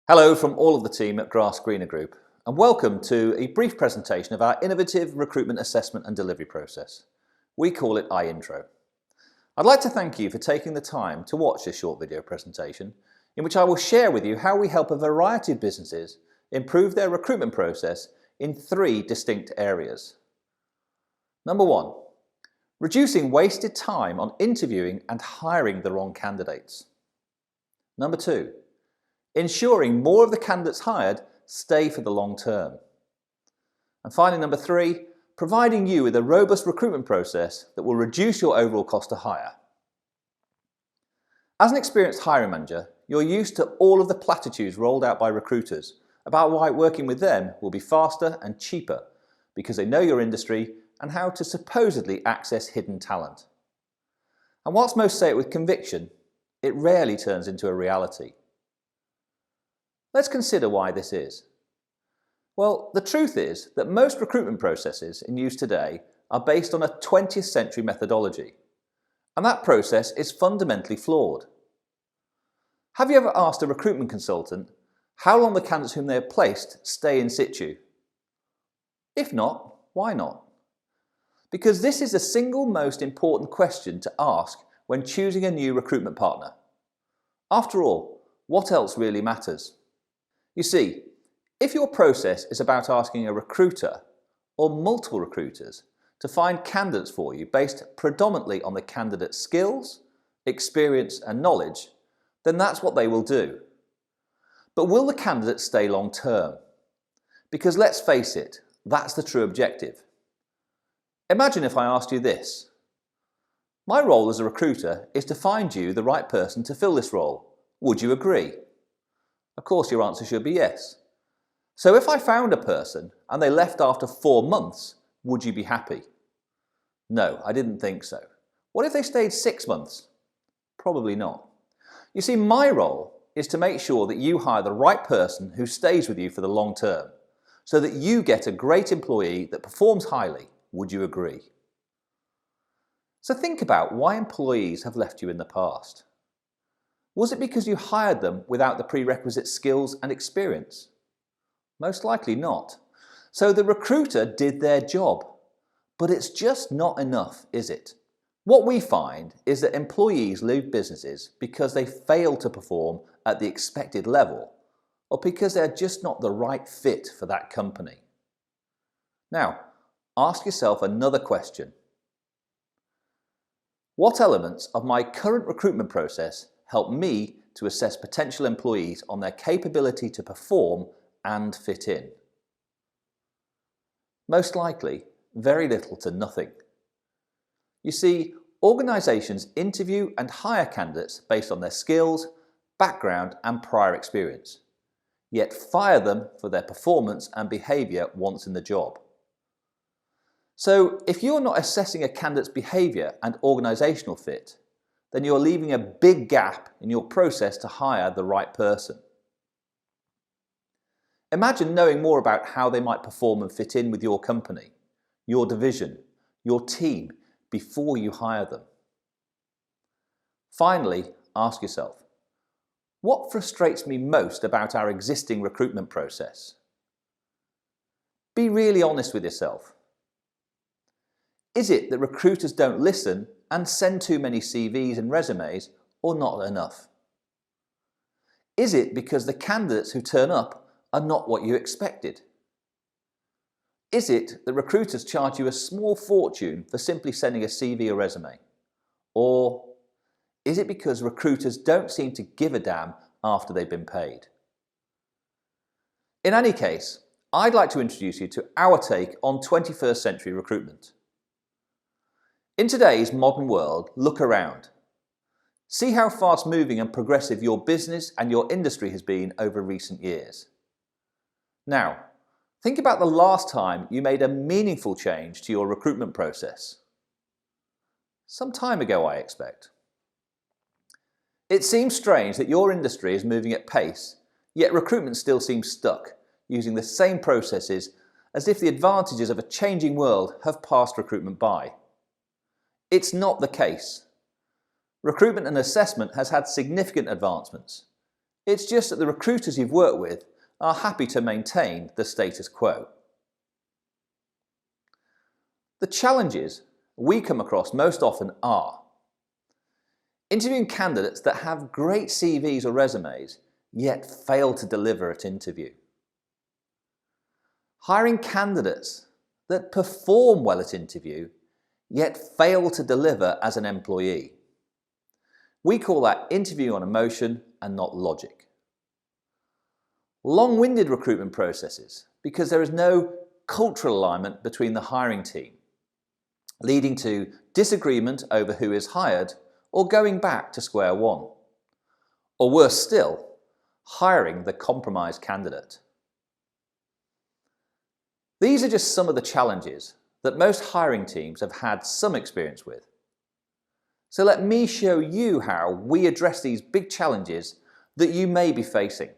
Hello from all of the team at GrassGreener Group, and welcome to a brief presentation of our innovative recruitment assessment and delivery process. We call it iIntro. I'd like to thank you for taking the time to watch this short video presentation in which I will share with you how we help a variety of businesses improve their recruitment process in three distinct areas. Number one, reducing wasted time on interviewing and hiring the wrong candidates. Number two, ensuring more of the candidates hired stay for the long term. And finally, number three, providing you with a robust recruitment process that will reduce your overall cost to hire. As an experienced hiring manager, you're used to all of the platitudes rolled out by recruiters about why working with them will be faster and cheaper because they know your industry and how to supposedly access hidden talent. And whilst most say it with conviction, it rarely turns into a reality. Let's consider why this is. Well, the truth is that most recruitment processes in use today are based on a 20th century methodology, and that process is fundamentally flawed. Have you ever asked a recruitment consultant how long the candidates whom they have placed stay in situ? If not, why not? Because this is the single most important question to ask when choosing a new recruitment partner. After all, what else really matters? You see, if your process is about asking a recruiter or multiple recruiters to find candidates for you based predominantly on the candidate's skills, experience and knowledge, then that's what they will do. But will the candidate stay long term? Because let's face it, that's the true objective. Imagine if I asked you this. My role as a recruiter is to find you the right person to fill this role. Would you agree? Of course your answer should be yes. So if I found a person and they left after 4 months, would you be happy? No, I didn't think so. What if they stayed 6 months? Probably not. You see, my role is to make sure that you hire the right person who stays with you for the long term, so that you get a great employee that performs highly. Would you agree? So think about why employees have left you in the past. Was it because you hired them without the prerequisite skills and experience? Most likely not. So the recruiter did their job, but it's just not enough, is it? What we find is that employees leave businesses because they fail to perform at the expected level, or because they're just not the right fit for that company. Now, ask yourself another question. What elements of my current recruitment process help me to assess potential employees on their capability to perform and fit in? Most likely, very little to nothing. You see, organisations interview and hire candidates based on their skills, background and prior experience, yet fire them for their performance and behaviour once in the job. So if you're not assessing a candidate's behaviour and organisational fit, then you're leaving a big gap in your process to hire the right person. Imagine knowing more about how they might perform and fit in with your company, your division, your team before you hire them. Finally, ask yourself, what frustrates me most about our existing recruitment process? Be really honest with yourself. Is it that recruiters don't listen and send too many CVs and resumes, or not enough? Is it because the candidates who turn up are not what you expected? Is it that recruiters charge you a small fortune for simply sending a CV or resume? Or is it because recruiters don't seem to give a damn after they've been paid? In any case, I'd like to introduce you to our take on 21st century recruitment. In today's modern world, look around. See how fast-moving and progressive your business and your industry has been over recent years. Now, think about the last time you made a meaningful change to your recruitment process. Some time ago, I expect. It seems strange that your industry is moving at pace, yet recruitment still seems stuck, using the same processes as if the advantages of a changing world have passed recruitment by. It's not the case. Recruitment and assessment has had significant advancements. It's just that the recruiters you've worked with are happy to maintain the status quo. The challenges we come across most often are interviewing candidates that have great CVs or resumes, yet fail to deliver at interview. Hiring candidates that perform well at interview, yet fail to deliver as an employee. We call that interview on emotion and not logic. Long-winded recruitment processes because there is no cultural alignment between the hiring team, leading to disagreement over who is hired or going back to square one. Or worse still, hiring the compromised candidate. These are just some of the challenges that most hiring teams have had some experience with. So let me show you how we address these big challenges that you may be facing.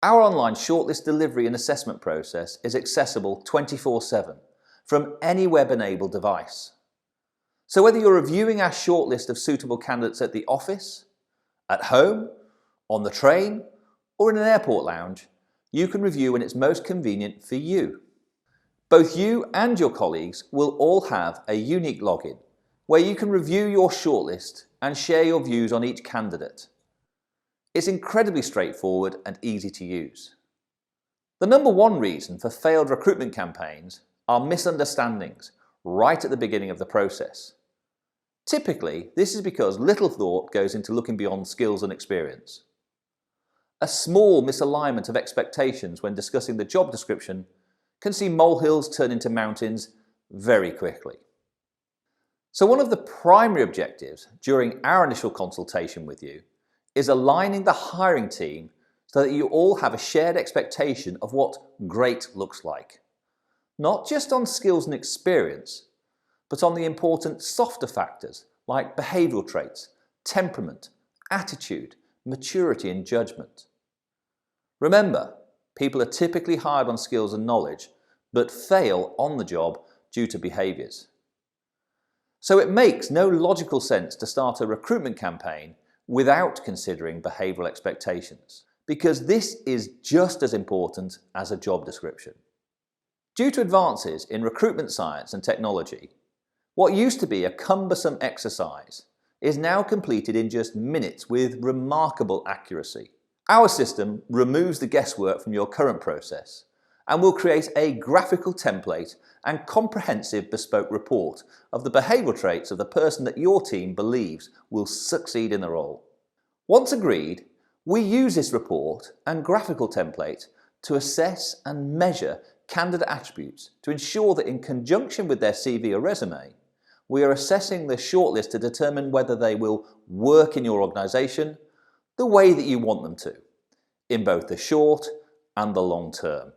Our online shortlist delivery and assessment process is accessible 24/7 from any web-enabled device. So whether you're reviewing our shortlist of suitable candidates at the office, at home, on the train, or in an airport lounge, you can review when it's most convenient for you. Both you and your colleagues will all have a unique login where you can review your shortlist and share your views on each candidate. It's incredibly straightforward and easy to use. The number one reason for failed recruitment campaigns are misunderstandings right at the beginning of the process. Typically, this is because little thought goes into looking beyond skills and experience. A small misalignment of expectations when discussing the job description can see molehills turn into mountains very quickly. So one of the primary objectives during our initial consultation with you is aligning the hiring team so that you all have a shared expectation of what great looks like. Not just on skills and experience, but on the important softer factors like behavioural traits, temperament, attitude, maturity and judgment. Remember, people are typically hired on skills and knowledge, but fail on the job due to behaviours. So it makes no logical sense to start a recruitment campaign without considering behavioural expectations, because this is just as important as a job description. Due to advances in recruitment science and technology, what used to be a cumbersome exercise is now completed in just minutes with remarkable accuracy. Our system removes the guesswork from your current process and will create a graphical template and comprehensive bespoke report of the behavioural traits of the person that your team believes will succeed in the role. Once agreed, we use this report and graphical template to assess and measure candidate attributes to ensure that in conjunction with their CV or resume, we are assessing the shortlist to determine whether they will work in your organisation the way that you want them to, in both the short and the long term.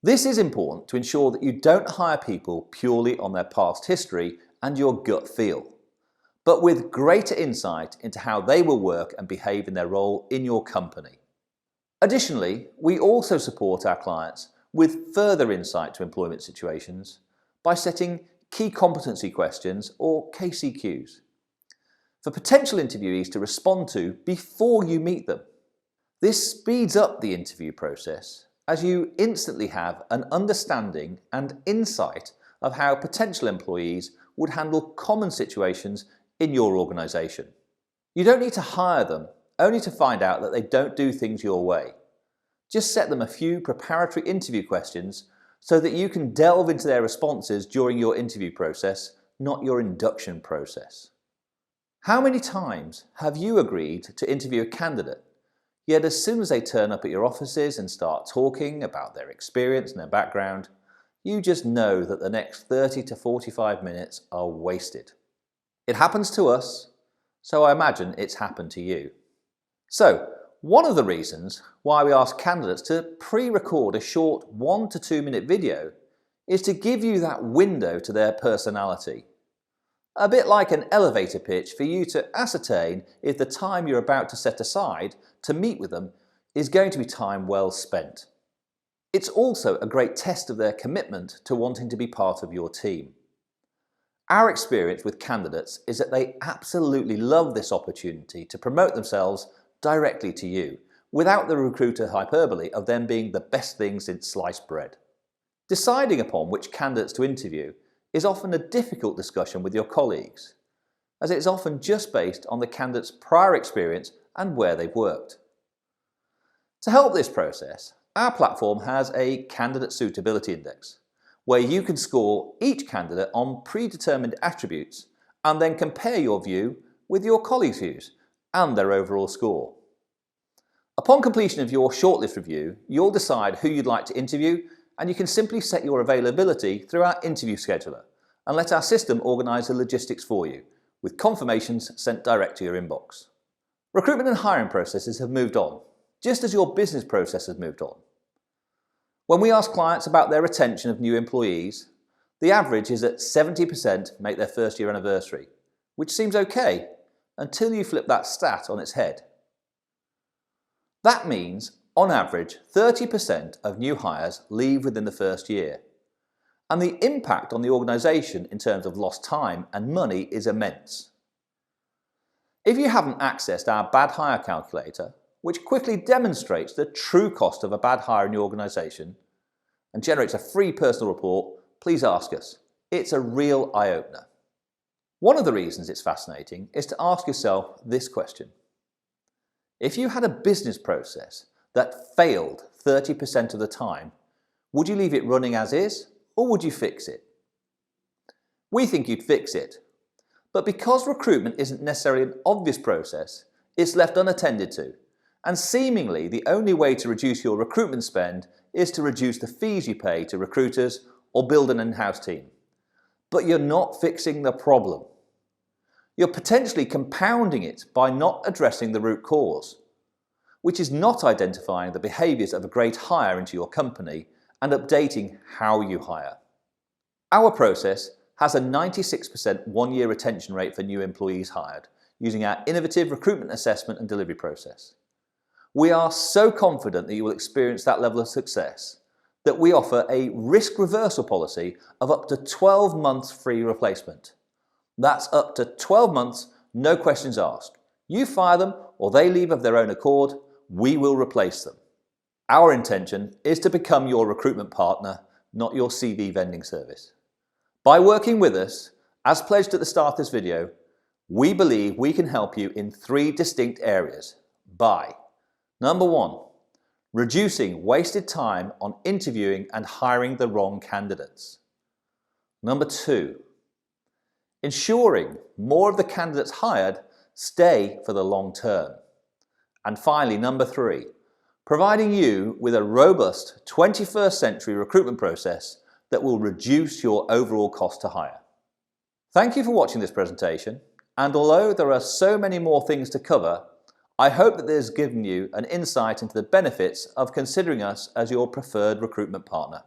This is important to ensure that you don't hire people purely on their past history and your gut feel, but with greater insight into how they will work and behave in their role in your company. Additionally, we also support our clients with further insight to employment situations by setting key competency questions or KCQs for potential interviewees to respond to before you meet them. This speeds up the interview process as you instantly have an understanding and insight of how potential employees would handle common situations in your organisation. You don't need to hire them only to find out that they don't do things your way. Just set them a few preparatory interview questions so that you can delve into their responses during your interview process, not your induction process. How many times have you agreed to interview a candidate, yet as soon as they turn up at your offices and start talking about their experience and their background, you just know that the next 30 to 45 minutes are wasted? It happens to us, so I imagine it's happened to you. So, one of the reasons why we ask candidates to pre-record a short 1 to 2 minute video is to give you that window to their personality. A bit like an elevator pitch for you to ascertain if the time you're about to set aside to meet with them is going to be time well spent. It's also a great test of their commitment to wanting to be part of your team. Our experience with candidates is that they absolutely love this opportunity to promote themselves directly to you, without the recruiter hyperbole of them being the best thing since sliced bread. Deciding upon which candidates to interview is often a difficult discussion with your colleagues, as it is often just based on the candidate's prior experience and where they've worked. To help this process, our platform has a candidate suitability index, where you can score each candidate on predetermined attributes and then compare your view with your colleagues' views and their overall score. Upon completion of your shortlist review, you'll decide who you'd like to interview, and you can simply set your availability through our interview scheduler and let our system organise the logistics for you, with confirmations sent direct to your inbox. Recruitment and hiring processes have moved on, just as your business process has moved on. When we ask clients about their retention of new employees, the average is that 70% make their first year anniversary, which seems okay until you flip that stat on its head. That means, on average, 30% of new hires leave within the first year, and the impact on the organisation in terms of lost time and money is immense. If you haven't accessed our bad hire calculator, which quickly demonstrates the true cost of a bad hire in your organisation and generates a free personal report, please ask us. It's a real eye-opener. One of the reasons it's fascinating is to ask yourself this question. If you had a business process that failed 30% of the time, would you leave it running as is, or would you fix it? We think you'd fix it, but because recruitment isn't necessarily an obvious process, it's left unattended to. And seemingly the only way to reduce your recruitment spend is to reduce the fees you pay to recruiters or build an in-house team. But you're not fixing the problem. You're potentially compounding it by not addressing the root cause, which is not identifying the behaviours of a great hire into your company and updating how you hire. Our process has a 96% one-year retention rate for new employees hired, using our innovative recruitment assessment and delivery process. We are so confident that you will experience that level of success that we offer a risk reversal policy of up to 12 months free replacement. That's up to 12 months, no questions asked. You fire them or they leave of their own accord, we will replace them. Our intention is to become your recruitment partner, not your CV vending service. By working with us, as pledged at the start of this video, we believe we can help you in 3 distinct areas by: number 1, reducing wasted time on interviewing and hiring the wrong candidates. Number 2, ensuring more of the candidates hired stay for the long term. And finally, number 3, providing you with a robust 21st century recruitment process that will reduce your overall cost to hire. Thank you for watching this presentation, and although there are so many more things to cover, I hope that this has given you an insight into the benefits of considering us as your preferred recruitment partner.